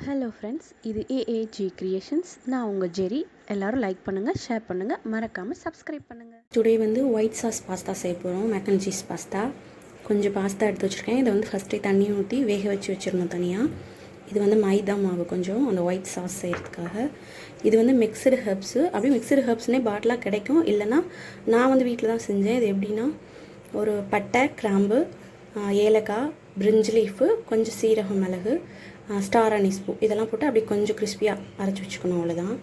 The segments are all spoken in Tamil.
ஹலோ ஃப்ரெண்ட்ஸ், இது ஏஏஜி கிரியேஷன்ஸ். நான் உங்கள் ஜெரி. எல்லோரும் லைக் பண்ணுங்கள், ஷேர் பண்ணுங்கள், மறக்காமல் சப்ஸ்கிரைப் பண்ணுங்கள். டுடே வந்து ஒயிட் சாஸ் பாஸ்தா செய்ய போகிறோம். Mac and cheese pasta. கொஞ்சம் பாஸ்தா எடுத்து வச்சுருக்கேன். இதை வந்து ஃபஸ்ட்டே தண்ணி ஊற்றி வேக வச்சு வச்சிடணும் தனியாக. இது வந்து மைதா மாவு கொஞ்சம் அந்த ஒயிட் சாஸ் செய்கிறதுக்காக. இது வந்து மிக்சடு ஹெர்ப்ஸு. அப்படியே மிக்சடு ஹெர்ப்ஸ்னே பாட்டிலாக கிடைக்கும். இல்லைனா நான் வந்து வீட்டில் தான் செஞ்சேன். இது எப்படின்னா, ஒரு பட்டை, கிராம்பு, ஏலக்காய், பிரிஞ்ச் லீஃபு, கொஞ்சம் சீரகம், மிளகு, ஸ்டார் அனீஸ் பூ இதெல்லாம் போட்டு அப்படியே கொஞ்சம் கிறிஸ்பியாக அரைச்சி வச்சுக்கணும். அவ்வளோதான்.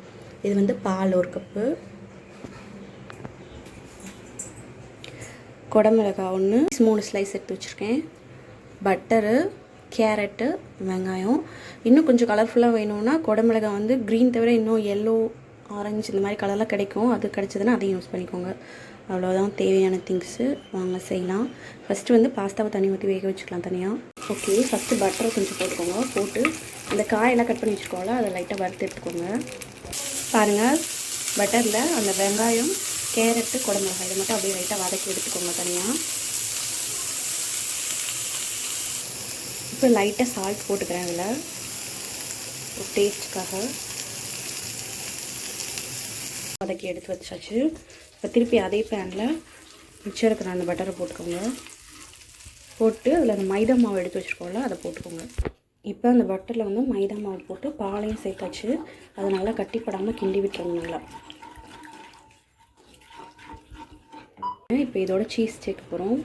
இது வந்து பால் 1 கப்பு, குடமிளகாய் 1, 3 ஸ்லைஸ் எடுத்து வச்சுருக்கேன், பட்டரு, கேரட்டு, வெங்காயம். இன்னும் கொஞ்சம் கலர்ஃபுல்லாக வேணும்னா குடமிளகாய் வந்து க்ரீன் தவிர இன்னும் எல்லோ, ஆரஞ்சு இந்த மாதிரி கலர்லாம் கிடைக்கும். அது கிடச்சதுன்னா அதையும் யூஸ் பண்ணிக்கோங்க. அவ்வளோதான் தேவையான திங்ஸு. வாங்க செய்யலாம். ஃபஸ்ட்டு வந்து பாஸ்தாவை தண்ணி ஊற்றி வேக வச்சுக்கலாம் தனியாக. ஓகே, ஃபஸ்ட்டு பட்டரை கொஞ்சம் போட்டுக்கோங்க. போட்டு அந்த காயெல்லாம் கட் பண்ணி வச்சுக்கோங்களா, அதை லைட்டாக வறுத்து எடுத்துக்கோங்க. பாருங்கள், பட்டரில் அந்த வெங்காயம், கேரட்டு, குடமிளகாய் இதை மட்டும் அப்படியே லைட்டாக வதக்கி எடுத்துக்கோங்க தனியாக. இப்போ லைட்டாக சால்ட் போட்டுக்கிறேன் அதில் ஒரு டேஸ்ட்டுக்காக. வதக்கி எடுத்து வச்சாச்சு. இப்போ திருப்பி அதே பேனில் மிச்சம் இருக்கிற அந்த பட்டரை போட்டுக்கோங்க. போட்டு அதில் அந்த மைதா மாவு எடுத்து வச்சுருக்கோம்ல, அதை போட்டுக்கோங்க. இப்போ அந்த பட்டரில் வந்து மைதா மாவு போட்டு பாலையும் சேர்த்தாச்சு. அதை நல்லா கட்டிப்படாமல் கிண்டி விட்டுருங்க நல்லா. இப்போ இதோட சீஸ் சேர்க்க போகிறோம்.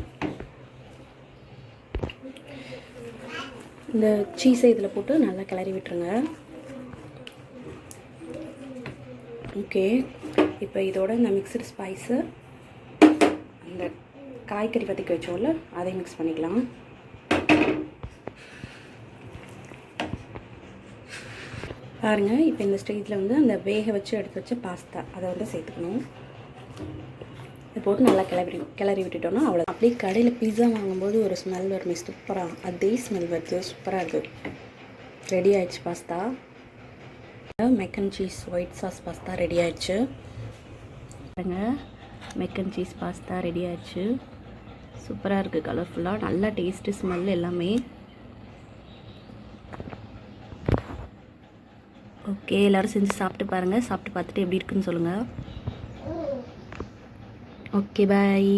இந்த சீஸை இதில் போட்டு நல்லா கிளறி விட்டுருங்க. ஓகே, இப்போ இதோட இந்த மிக்சடு ஸ்பைஸு, அந்த காய்கறி பற்றிக்க வச்சோம்ல, அதையும் மிக்ஸ் பண்ணிக்கலாம். பாருங்கள், இப்போ இந்த ஸ்டேஜில் வந்து அந்த வேக வச்சு எடுத்து வச்ச பாஸ்தா அதை வந்து சேர்த்துக்கணும். இது போட்டு நல்லா கிளறி விட்டுட்டோன்னா அவ்வளோ. அப்படியே கடையில் பீஸா வாங்கும்போது ஒரு ஸ்மெல் வருமே, சூப்பராக அதே ஸ்மெல் வருது. சூப்பராக இருக்குது. ரெடி ஆயிடுச்சு pasta. Mac and cheese white sauce pasta ready ஆயிடுச்சு. பாருங்கள், mac and cheese pasta ready ஆயிடுச்சு. சூப்பராக இருக்குது, கலர்ஃபுல்லாக, நல்லா டேஸ்ட்டு, ஸ்மெல் எல்லாமே. ஓகே, எல்லோரும் செஞ்சு சாப்பிட்டு பாருங்கள். சாப்பிட்டு பார்த்துட்டு எப்படி இருக்குன்னு சொல்லுங்கள். ஓகே, பாய்.